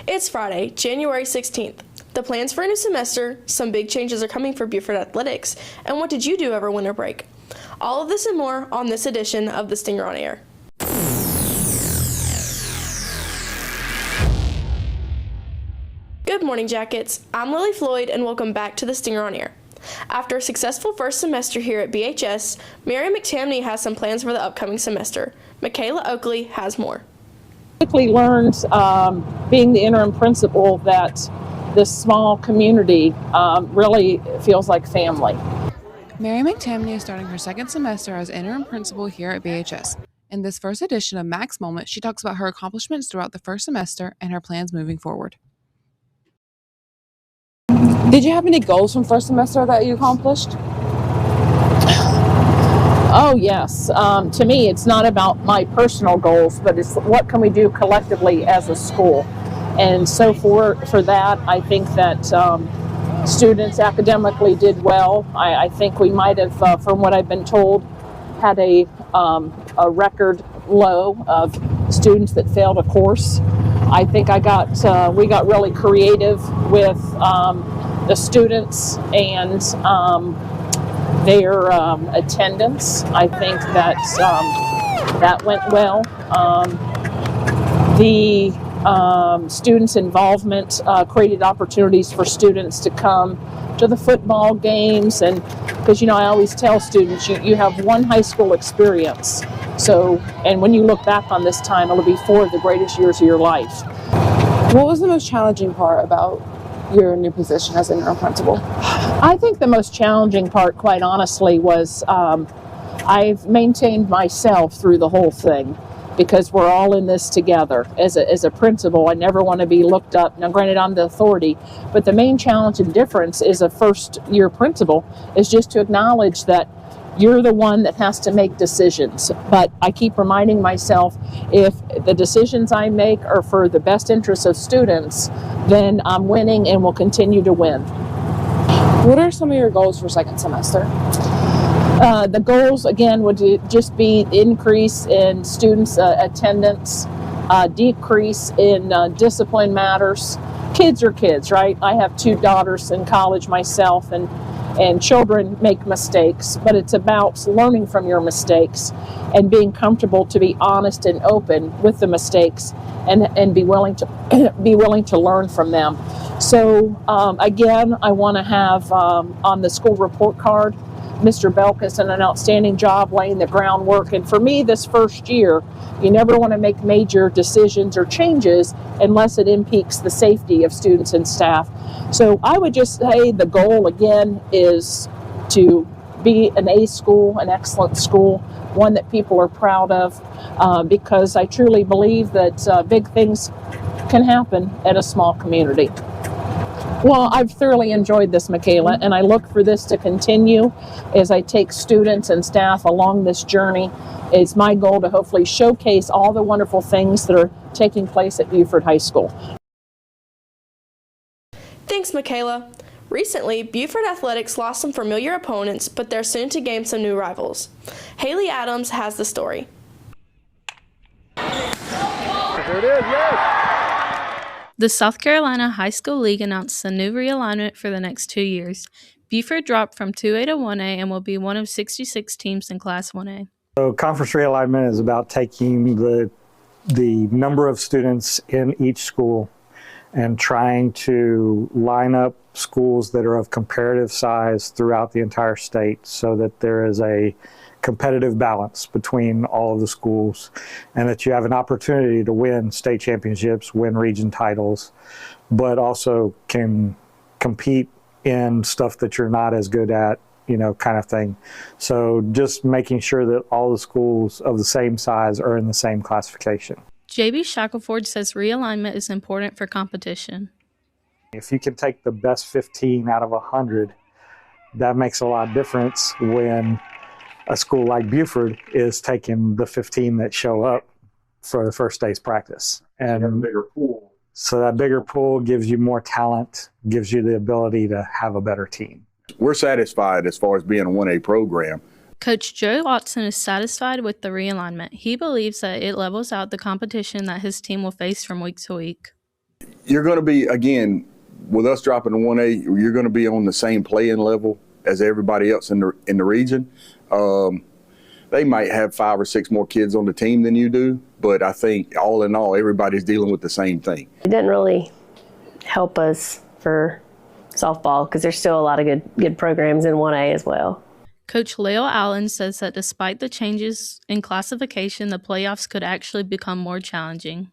It's Friday, January 16th. The plans for a new semester, some big changes are coming for Buford Athletics, and what did you do over winter break? All of this and more on this edition of The Stinger on Air. Good morning, Jackets. I'm Lily Floyd, and welcome back to The Stinger on Air. After a successful first semester here at BHS, Mary McTamney has some plans for the upcoming semester. Michaela Oakley has more. Quickly learned, being the interim principal, that this small community really feels like family. Mary McTamney is starting her second semester as interim principal here at BHS. In this first edition of Mac's Moment, she talks about her accomplishments throughout the first semester and her plans moving forward. Did you have any goals from first semester that you accomplished? Oh, yes. To me, it's not about my personal goals, but it's what can we do collectively as a school. And so for that, I think that students academically did well. I think we might have, from what I've been told, had a record low of students that failed a course. I think we got really creative with the students and their attendance. I think that that went well. The students' involvement created opportunities for students to come to the football games, and because I always tell students you have one high school experience, and when you look back on this time, it'll be 4 of the greatest years of your life. What was the most challenging part about your new position as interim principal? I think the most challenging part, quite honestly, was I've maintained myself through the whole thing, because we're all in this together. As a principal, I never want to be looked up. Now, granted, I'm the authority, but the main challenge and difference as a first-year principal is just to acknowledge that you're the one that has to make decisions. But I keep reminding myself, if the decisions I make are for the best interests of students, then I'm winning and will continue to win. What are some of your goals for second semester? The goals, again, would just be increase in students' attendance, decrease in discipline matters. Kids are kids, right? I have 2 daughters in college myself, and children make mistakes, but it's about learning from your mistakes and being comfortable to be honest and open with the mistakes and be willing to learn from them. So again, I want to have on the school report card, Mr. Belk has done an outstanding job laying the groundwork. And for me, this first year, you never want to make major decisions or changes unless it impedes the safety of students and staff. So I would just say the goal, again, is to be an A school, an excellent school, one that people are proud of, because I truly believe that big things can happen at a small community. Well, I've thoroughly enjoyed this, Michaela, and I look for this to continue as I take students and staff along this journey. It's my goal to hopefully showcase all the wonderful things that are taking place at Buford High School. Thanks, Michaela. Recently, Buford Athletics lost some familiar opponents, but they're soon to gain some new rivals. Haley Adams has the story. There it is, yes! The South Carolina High School League announced a new realignment for the next 2 years. Buford dropped from 2A to 1A and will be one of 66 teams in Class 1A. So conference realignment is about taking the number of students in each school and trying to line up schools that are of comparative size throughout the entire state so that there is a competitive balance between all of the schools and that you have an opportunity to win state championships, win region titles, but also can compete in stuff that you're not as good at, kind of thing. So just making sure that all the schools of the same size are in the same classification. J.B. Shackelford says realignment is important for competition. If you can take the best 15 out of 100, that makes a lot of difference when a school like Buford is taking the 15 that show up for the first day's practice. And a bigger pool. So that bigger pool gives you more talent, gives you the ability to have a better team. We're satisfied as far as being a 1A program. Coach Joe Watson is satisfied with the realignment. He believes that it levels out the competition that his team will face from week to week. you're going to be, again, with us dropping to 1A, you're going to be on the same playing level as everybody else in the region. They might have 5 or 6 more kids on the team than you do, but I think all in all, everybody's dealing with the same thing. It didn't really help us for softball because there's still a lot of good programs in 1A as well. Coach Leo Allen says that despite the changes in classification, the playoffs could actually become more challenging.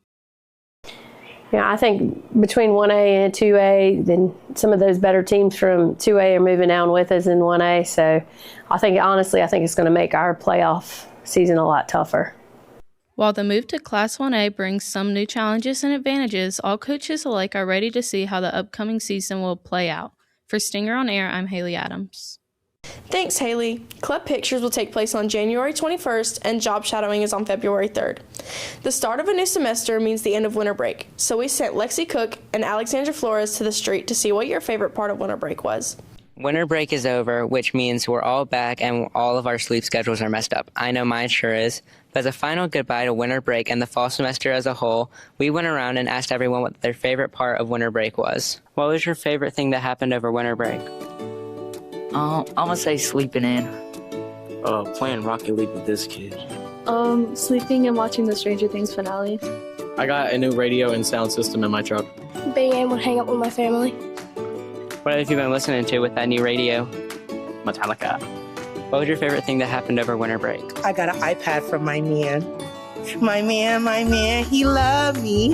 Yeah, I think between 1A and 2A, then some of those better teams from 2A are moving down with us in 1A. So I think it's going to make our playoff season a lot tougher. While the move to Class 1A brings some new challenges and advantages, all coaches alike are ready to see how the upcoming season will play out. For Stinger on Air, I'm Haley Adams. Thanks, Haley. Club Pictures will take place on January 21st, and job shadowing is on February 3rd. The start of a new semester means the end of winter break, so we sent Lexi Cook and Alexandra Flores to the street to see what your favorite part of winter break was. Winter break is over, which means we're all back and all of our sleep schedules are messed up. I know mine sure is. But as a final goodbye to winter break and the fall semester as a whole, we went around and asked everyone what their favorite part of winter break was. What was your favorite thing that happened over winter break? I'm gonna say sleeping in. Playing Rocket League with this kid. Sleeping and watching the Stranger Things finale. I got a new radio and sound system in my truck. Being able to hang out with my family. What have you been listening to with that new radio? Metallica. What was your favorite thing that happened over winter break? I got an iPad from my man. My man, he loved me.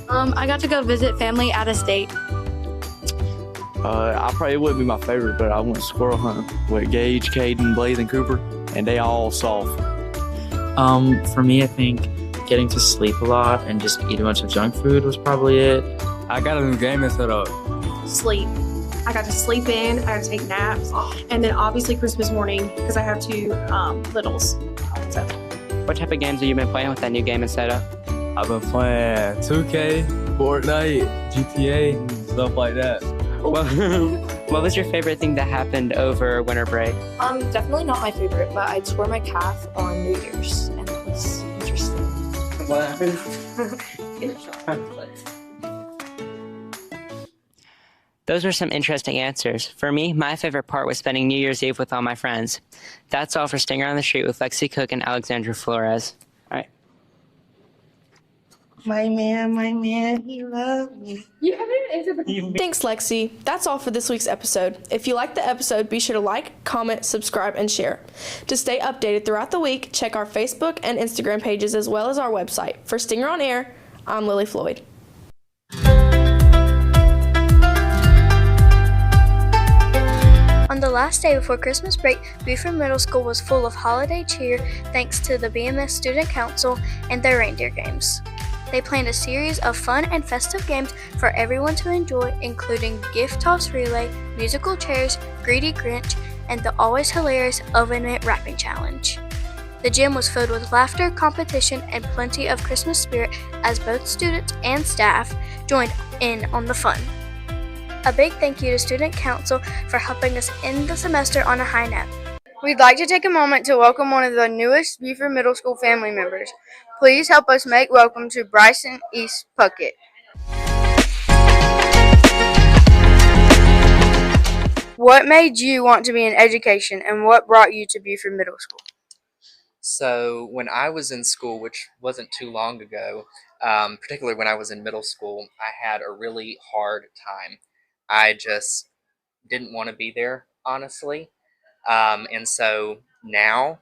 I got to go visit family out of state. I probably wouldn't be my favorite, but I went squirrel hunting with Gage, Caden, Blaze, and Cooper, and they all soft. For me, I think getting to sleep a lot and just eat a bunch of junk food was probably it. I got a new game set up. Sleep. I got to sleep in, I got to take naps, and then obviously Christmas morning because I have 2 littles. So. What type of games have you been playing with that new game and setup? I've been playing 2K, Fortnite, GTA, and stuff like that. What was your favorite thing that happened over winter break? Definitely not my favorite, but I tore my calf on New Year's, and it was interesting. What happened? Those were some interesting answers. For me, my favorite part was spending New Year's Eve with all my friends. That's all for Stinger on the Street with Lexi Cook and Alexandra Flores. All right. My man, he loved me. You haven't even answered the Thanks, Lexi. That's all for this week's episode. If you liked the episode, be sure to like, comment, subscribe, and share. To stay updated throughout the week, check our Facebook and Instagram pages as well as our website. For Stinger on Air, I'm Lily Floyd. On the last day before Christmas break, Buford Middle School was full of holiday cheer thanks to the BMS Student Council and their reindeer games. They planned a series of fun and festive games for everyone to enjoy, including gift toss relay, musical chairs, Greedy Grinch, and the always hilarious oven mitt wrapping challenge. The gym was filled with laughter, competition, and plenty of Christmas spirit as both students and staff joined in on the fun. A big thank you to Student Council for helping us end the semester on a high note. We'd like to take a moment to welcome one of the newest Buford Middle School family members. Please help us make welcome to Bryson East Puckett. What made you want to be in education and what brought you to Buford Middle School? So when I was in school, which wasn't too long ago, particularly when I was in middle school, I had a really hard time. I just didn't want to be there, honestly. And so now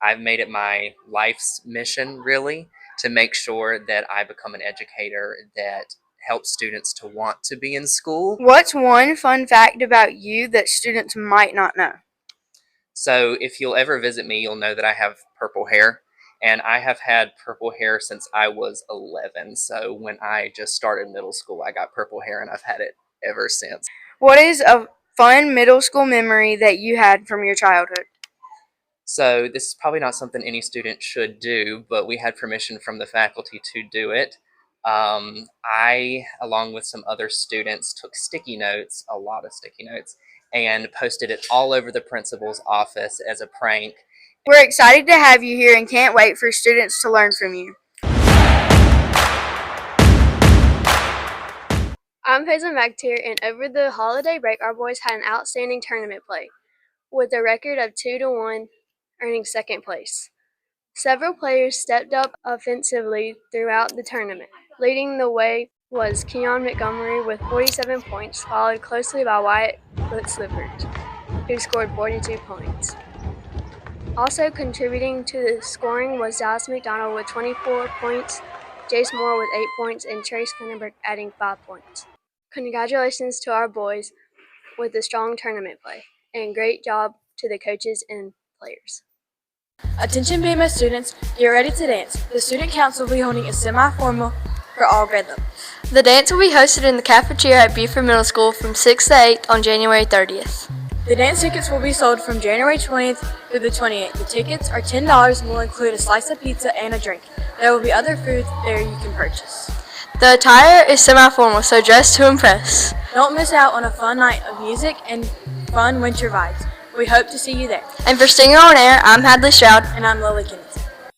I've made it my life's mission, really, to make sure that I become an educator that helps students to want to be in school. What's one fun fact about you that students might not know? So if you'll ever visit me, you'll know that I have purple hair. And I have had purple hair since I was 11. So when I just started middle school, I got purple hair and I've had it ever since. What is a fun middle school memory that you had from your childhood? So this is probably not something any student should do, but we had permission from the faculty to do it. I, along with some other students, took sticky notes, a lot of sticky notes, and posted it all over the principal's office as a prank. We're excited to have you here and can't wait for students to learn from you. I'm Hazel McTier, and over the holiday break, our boys had an outstanding tournament play, with a record of 2-1, earning second place. Several players stepped up offensively throughout the tournament. Leading the way was Keon Montgomery with 47 points, followed closely by Wyatt Slivert, who scored 42 points. Also contributing to the scoring was Dallas McDonald with 24 points, Jace Moore with 8 points, and Trace Vandenberg adding 5 points. Congratulations to our boys with a strong tournament play, and great job to the coaches and players. Attention BMS students, get ready to dance. The Student Council will be holding a semi-formal for all grade levels. The dance will be hosted in the cafeteria at Buford Middle School from 6 to 8 on January 30th. The dance tickets will be sold from January 20th through the 28th. The tickets are $10 and will include a slice of pizza and a drink. There will be other food there you can purchase. The attire is semi-formal, so dress to impress. Don't miss out on a fun night of music and fun winter vibes. We hope to see you there. And for Stinger on Air, I'm Hadley Stroud. And I'm Lily Kennedy.